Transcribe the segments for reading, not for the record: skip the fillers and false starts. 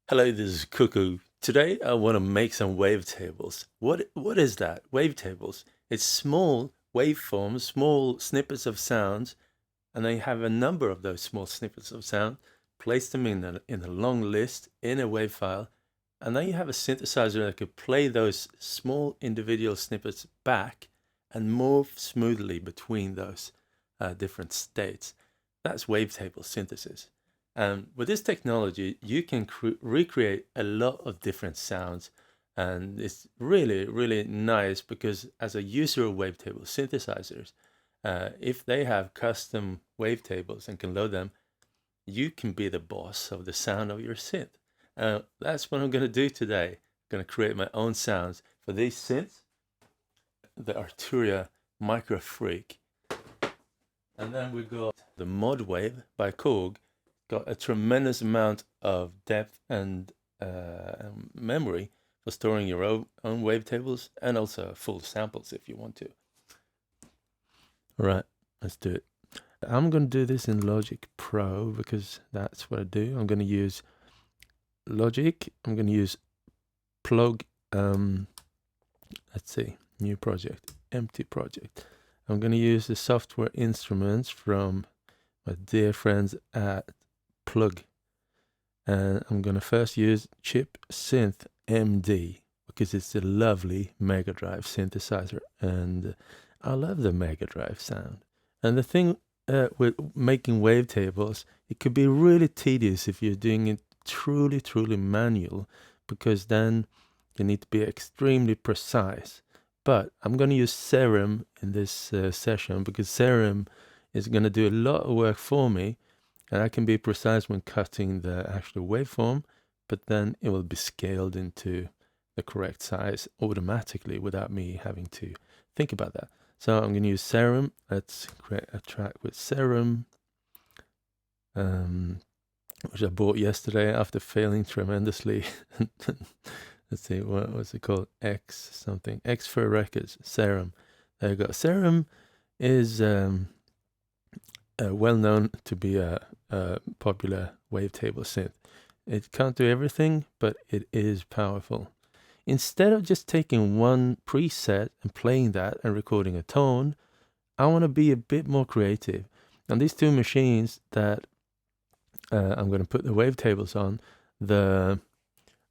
Hello, this is Cuckoo. Today I want to make some wavetables. What is that? Wavetables. It's small waveforms, small snippets of sounds, and I have a number of those small snippets of sound. Place them in a long list in a wave file, and then you have a synthesizer that could play those small individual snippets back and move smoothly between those different states. That's wavetable synthesis. And with this technology, you can recreate a lot of different sounds. And it's really, really nice because as a user of wavetable synthesizers, if they have custom wavetables and can load them, you can be the boss of the sound of your synth. That's what I'm going to do today. I'm going to create my own sounds for these synths, the Arturia Microfreak. And then we got the Modwave by Korg. Got a tremendous amount of depth and memory for storing your own wavetables and also full samples if you want to. All right, let's do it. I'm going to do this in Logic Pro because that's what I do. I'm going to use Logic. I'm going to use plug. Let's see, new project, empty project. I'm going to use the software instruments from my dear friends at Plug, and I'm going to first use Chip Synth MD because it's a lovely Mega Drive synthesizer, and I love the Mega Drive sound. And the thing with making wavetables, it could be really tedious if you're doing it truly manual, because then you need to be extremely precise. But I'm going to use Serum in this session because Serum is going to do a lot of work for me, and I can be precise when cutting the actual waveform, but then it will be scaled into the correct size automatically without me having to think about that. So I'm going to use Serum. Let's create a track with Serum, which I bought yesterday after failing tremendously. Let's see, what's it called? X something. X for Records, Serum. There you go. Serum is well known to be a popular wavetable synth. It can't do everything, but it is powerful. Instead of just taking one preset and playing that and recording a tone, I want to be a bit more creative. And these two machines that I'm going to put the wavetables on, the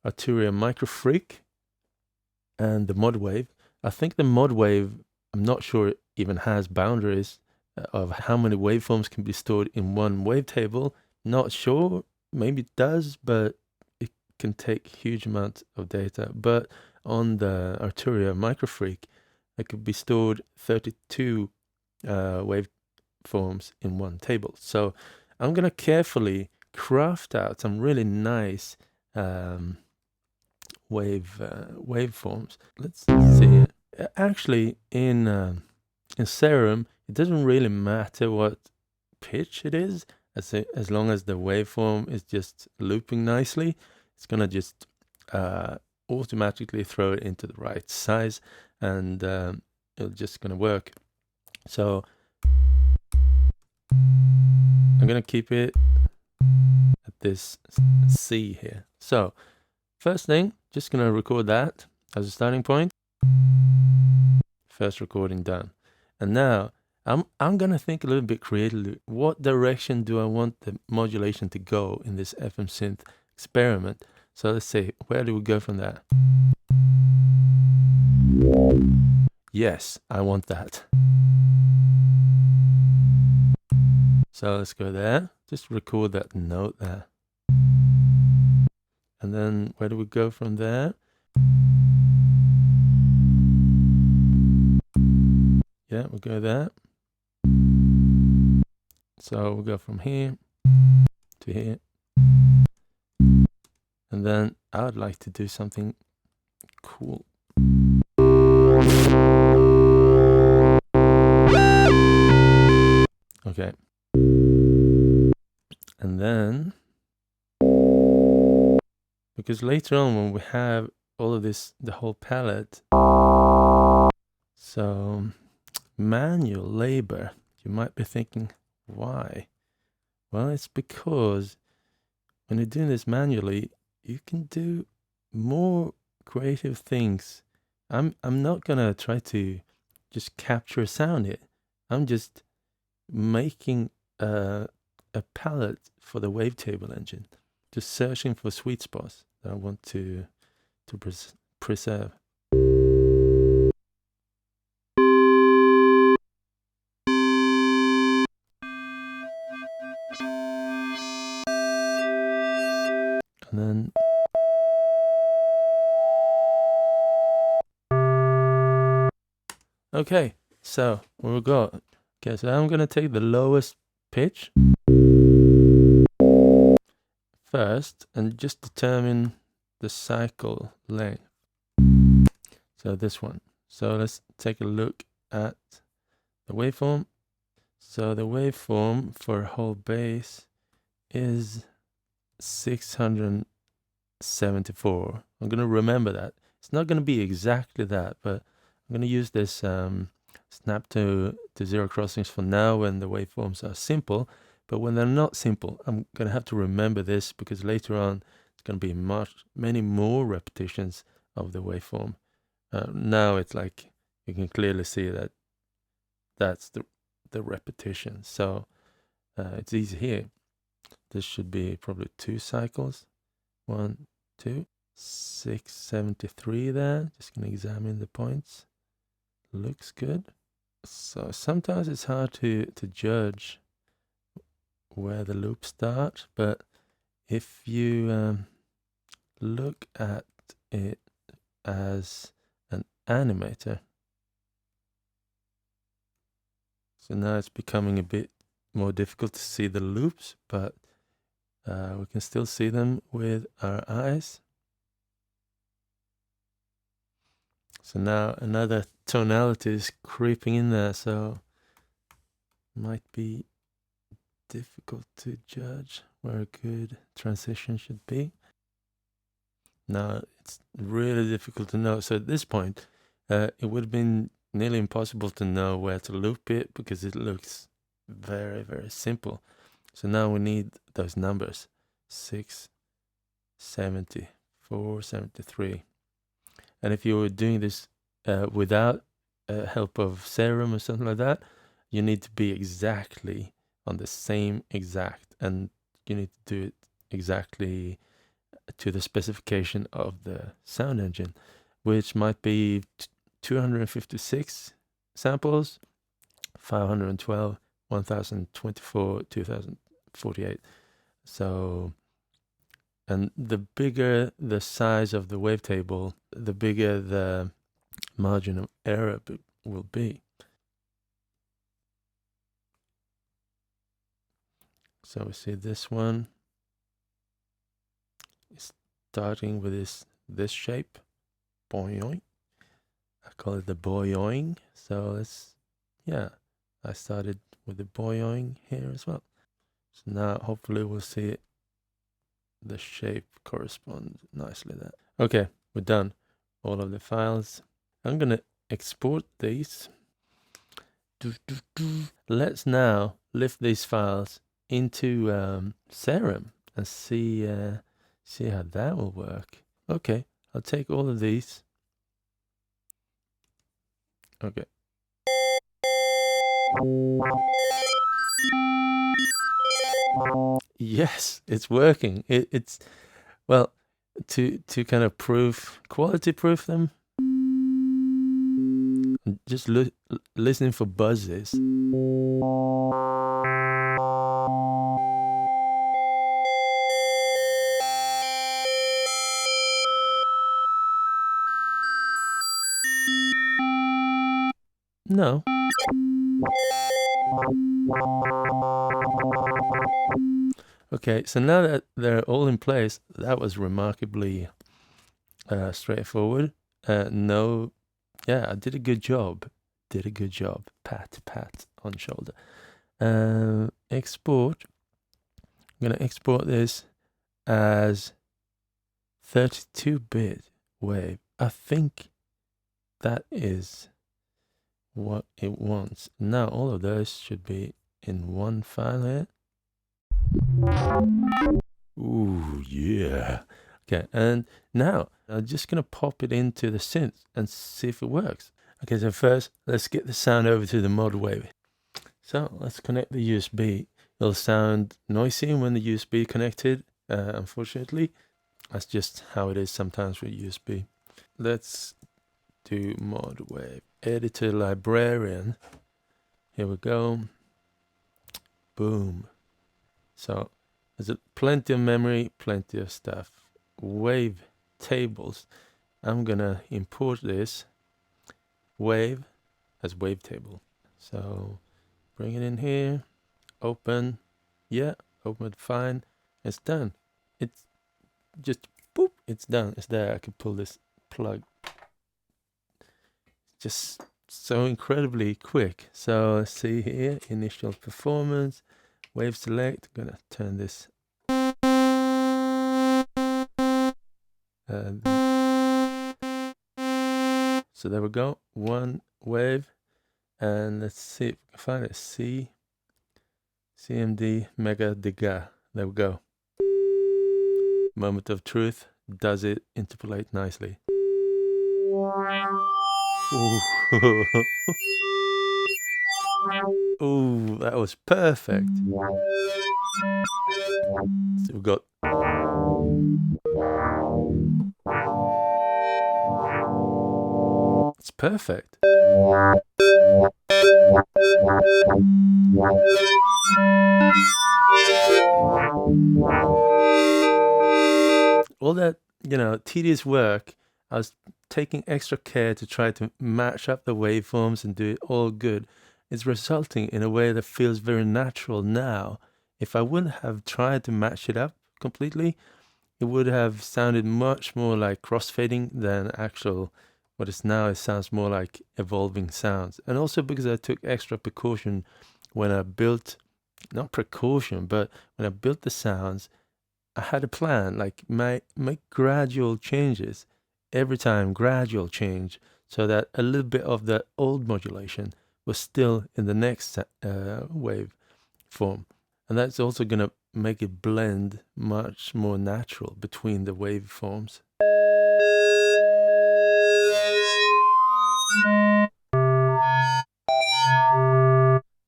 Arturia Microfreak and the Modwave. I think the Modwave, I'm not sure it even has boundaries of how many waveforms can be stored in one wavetable. Not sure, maybe it does, but it can take huge amounts of data. But on the Arturia Microfreak, it could be stored 32 waveforms in one table. So I'm going to carefully craft out some really nice waveforms. Let's see. Actually, in Serum, it doesn't really matter what pitch it is, as long as the waveform is just looping nicely. It's gonna just automatically throw it into the right size, and it's just gonna work. So I'm gonna keep it at this C here. So first thing, just gonna record that as a starting point. First recording done. And now I'm gonna think a little bit creatively. What direction do I want the modulation to go in this FM synth experiment? So let's see, where do we go from that? Yes, I want that. So let's go there. Just record that note there. And then where do we go from there? Yeah, we'll go there. So we'll go from here to here. And then I would like to do something cool. Okay. And then, because later on when we have all of this, the whole palette, so manual labor, you might be thinking, why? Well, it's because when you're doing this manually, you can do more creative things. I'm not gonna try to just capture a sound here. I'm just making a palette for the Wavetable engine, just searching for sweet spots that I want to preserve. And then okay, so what we got? Okay, so I'm gonna take the lowest pitch first and just determine the cycle length. So this one. So let's take a look at the waveform. So the waveform for whole bass is 674. I'm gonna remember that. It's not gonna be exactly that, but I'm gonna use this snap to zero crossings for now when the waveforms are simple. But when they're not simple, I'm gonna have to remember this because later on it's gonna be many more repetitions of the waveform. Now it's like you can clearly see that that's the repetition. So it's easy here. This should be probably 2 cycles. 1, 2, 673 there. Just gonna examine the points. Looks good. So sometimes it's hard to judge where the loops start, but if you look at it as an animator, so now it's becoming a bit more difficult to see the loops, but we can still see them with our eyes. So now another tonality is creeping in there, so might be difficult to judge where a good transition should be. Now it's really difficult to know. So at this point, it would have been nearly impossible to know where to loop it because it looks very, very simple. So now we need those numbers, 674, 73. And if you were doing this without help of Serum or something like that, you need to be exactly on the same exact, and you need to do it exactly to the specification of the sound engine, which might be 256 samples, 512, 1024, 2048. So, and the bigger the size of the wavetable, the bigger the margin of error will be. So we see this one is starting with this shape, boing. I call it the boing. So let's, yeah, I started with the boing here as well. So now hopefully we'll see the shape correspond nicely there. Okay, we're done. All of the files. I'm gonna export these. Let's now lift these files into Serum and see how that will work. Okay, I'll take all of these. Okay. Yes, it's working. It's well, to kind of quality proof them. Just listening for buzzes. No. Okay, so now that they're all in place, that was remarkably straightforward. No, yeah, I did a good job. Did a good job. Pat on shoulder. Export. I'm gonna export this as 32-bit wave. I think that is what it wants. Now all of those should be in one file here. Ooh, yeah. Okay, and now I'm just gonna pop it into the synth and see if it works. Okay, so first let's get the sound over to the Modwave. So let's connect the USB. It'll sound noisy when the USB connected, unfortunately. That's just how it is sometimes with USB. Let's do Modwave. Editor librarian. Here we go. Boom. So there's plenty of memory, plenty of stuff. Wavetables. I'm gonna import this wave as wavetable. So bring it in here. Open. Yeah, open it fine. It's done. It's just boop. It's done. It's there. I can pull this plug. Just so incredibly quick. So let's see here. Initial performance. Wave select. I'm gonna turn this. So there we go. One wave. And let's see if we can find it. CMD Mega Diga. There we go. Moment of truth. Does it interpolate nicely? Ooh. Ooh, that was perfect. So we've got. It's perfect. All that, tedious work, I was taking extra care to try to match up the waveforms and do it all good. It's resulting in a way that feels very natural now. If I wouldn't have tried to match it up completely, it would have sounded much more like crossfading than actual what is now. It sounds more like evolving sounds. And also because I took extra precaution when I built, not precaution, but when I built the sounds, I had a plan, like make gradual changes every time, gradual change, so that a little bit of the old modulation was still in the next wave form. And that's also going to make it blend much more natural between the waveforms.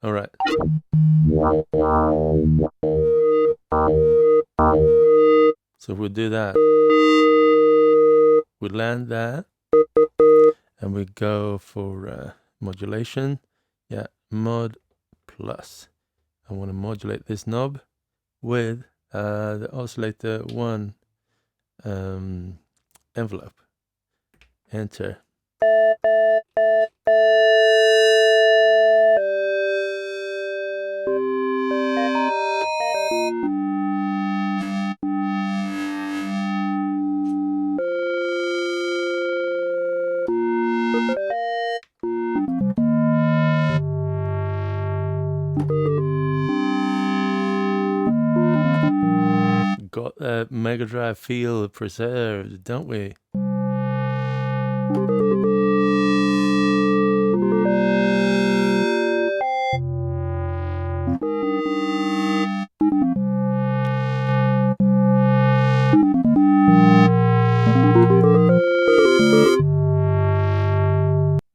All right. So we'll do that. We land that. And we go for modulation. Yeah, mod plus. I want to modulate this knob with the oscillator 1 envelope. Enter. Got that Mega Drive feel preserved, don't we?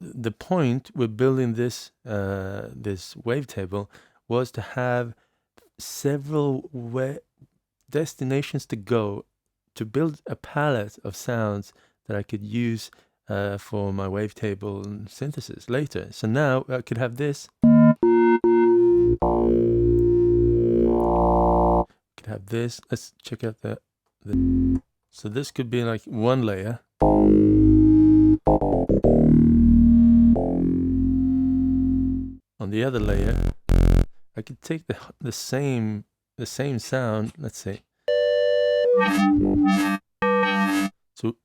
The point with building this this wavetable was to have several destinations to go to build a palette of sounds that I could use for my wavetable synthesis later. So now I could have this. Could have this. Let's check out the. So this could be like one layer. On the other layer, I could take the same sound. Let's say. So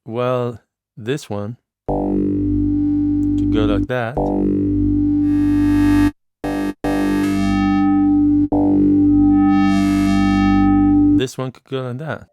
well, this one could go like that. This one could go like that.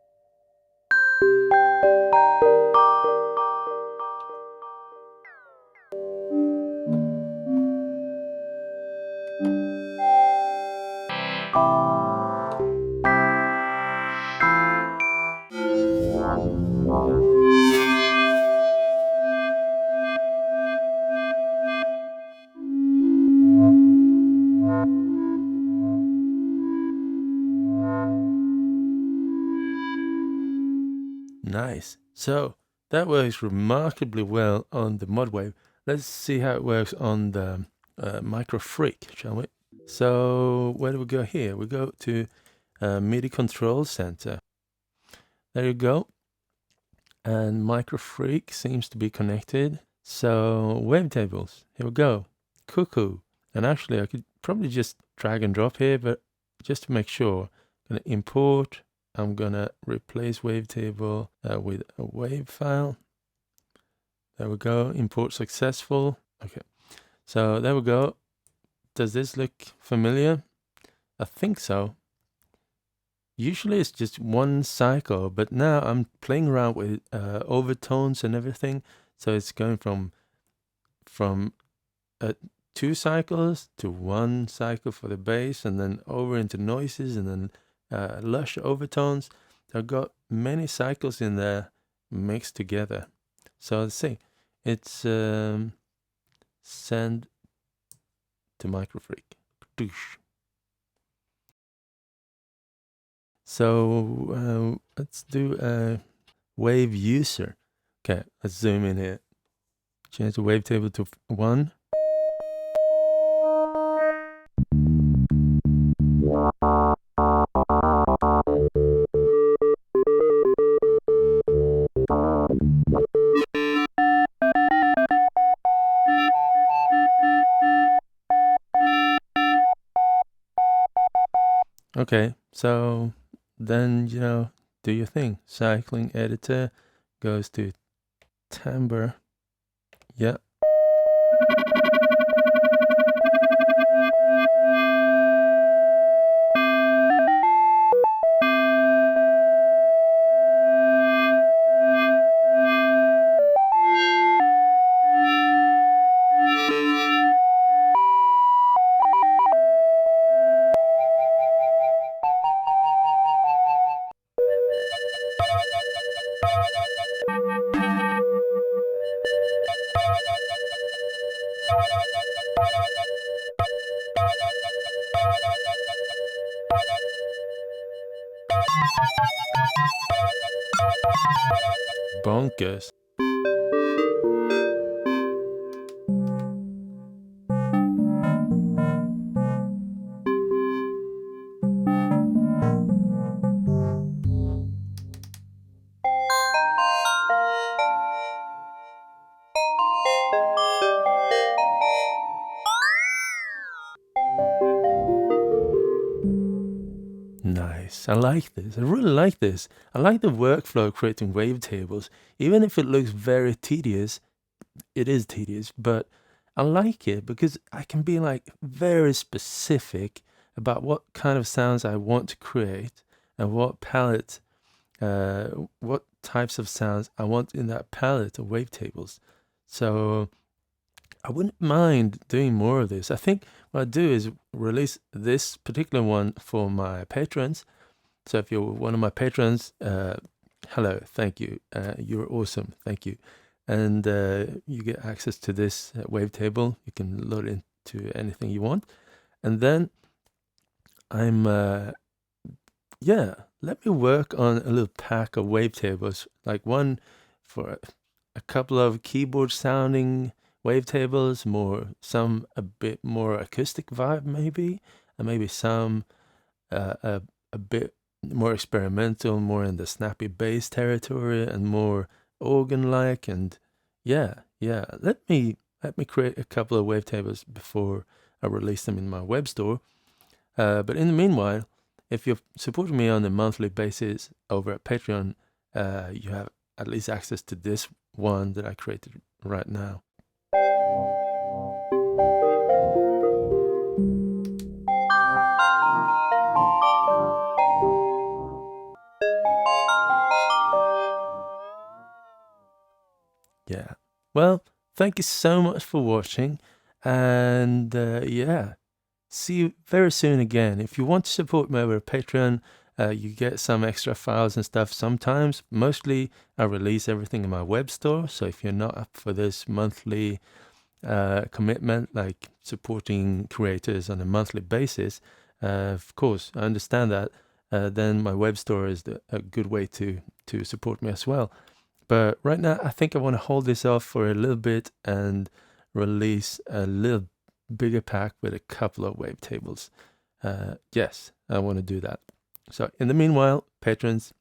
Nice. So that works remarkably well on the Modwave. Let's see how it works on the Microfreak, shall we? So where do we go here? We go to MIDI Control Center. There you go. And Microfreak seems to be connected. So Wavetables, here we go. Cuckoo. And actually I could probably just drag and drop here, but just to make sure, I'm gonna import. I'm gonna replace Wavetable with a wave file. There we go, import successful. Okay, so there we go. Does this look familiar? I think so. Usually it's just one cycle, but now I'm playing around with overtones and everything. So it's going from 2 cycles to 1 cycle for the bass, and then over into noises, and then lush overtones. I've got many cycles in there mixed together. So let's see. It's send to Microfreak. So let's do a wave user. Okay, let's zoom in here. Change the wavetable to 1. Okay, so then, you know, do your thing. Cycling editor goes to timbre. Yeah. Bonkers. Nice. I like this. I really like this. I like the workflow of creating wavetables. Even if it looks very tedious, it is tedious, but I like it because I can be like very specific about what kind of sounds I want to create and what palette, what types of sounds I want in that palette of wavetables. So I wouldn't mind doing more of this. I think what I do is release this particular one for my patrons. So if you're one of my patrons, hello, thank you. You're awesome, thank you. And you get access to this wavetable. You can load it into anything you want. And then I'm, yeah, let me work on a little pack of wavetables, like one for a couple of keyboard sounding wavetables, some a bit more acoustic vibe maybe, and maybe some a bit more experimental, more in the snappy bass territory, and more organ-like. And yeah, let me create a couple of wavetables before I release them in my web store. But in the meanwhile, if you're supporting me on a monthly basis over at Patreon, you have at least access to this one that I created right now. Yeah. Well, thank you so much for watching. And yeah, see you very soon again. If you want to support me over at Patreon, You get some extra files and stuff sometimes. Mostly I release everything in my web store. So if you're not up for this monthly commitment, like supporting creators on a monthly basis, of course, I understand that. Then my web store is a good way to support me as well. But right now, I think I want to hold this off for a little bit and release a little bigger pack with a couple of wavetables. Yes, I want to do that. So in the meanwhile, patrons,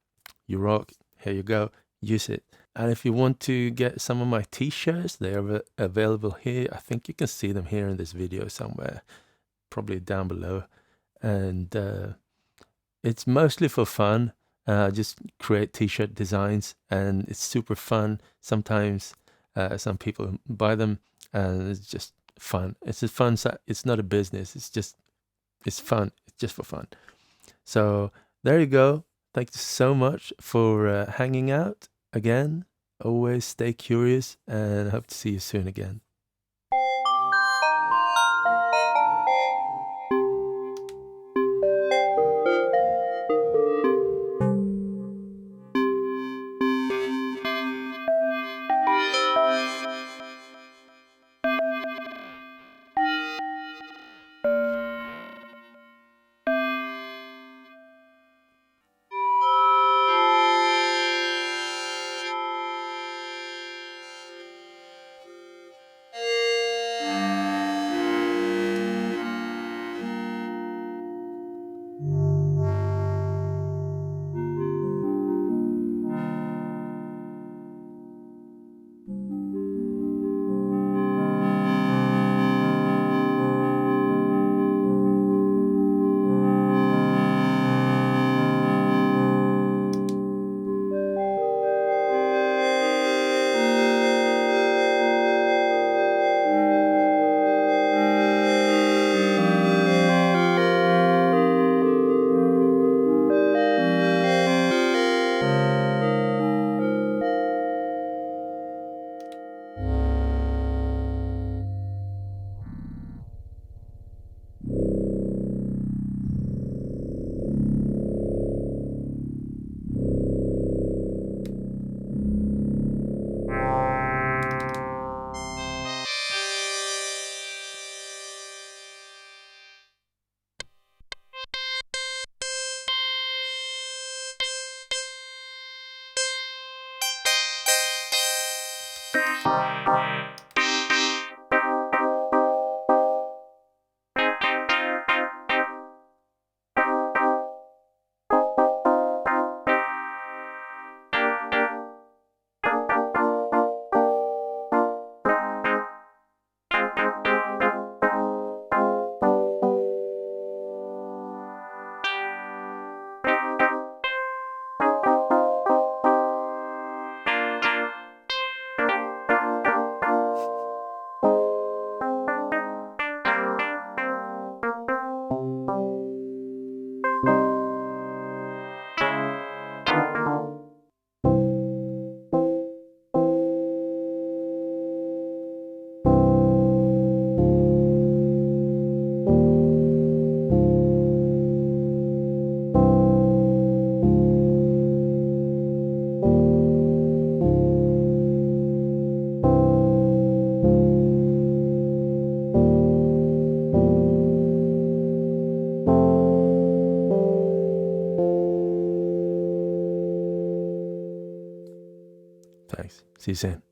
you rock. Here you go. Use it. And if you want to get some of my t-shirts, they are available here. I think you can see them here in this video somewhere, probably down below. And it's mostly for fun. Just create t-shirt designs, and it's super fun. Sometimes some people buy them, and it's just fun. It's a fun. It's not a business. It's fun. It's just for fun. So there you go. Thank you so much for hanging out again. Always stay curious, and I hope to see you soon again. Thanks. See you soon.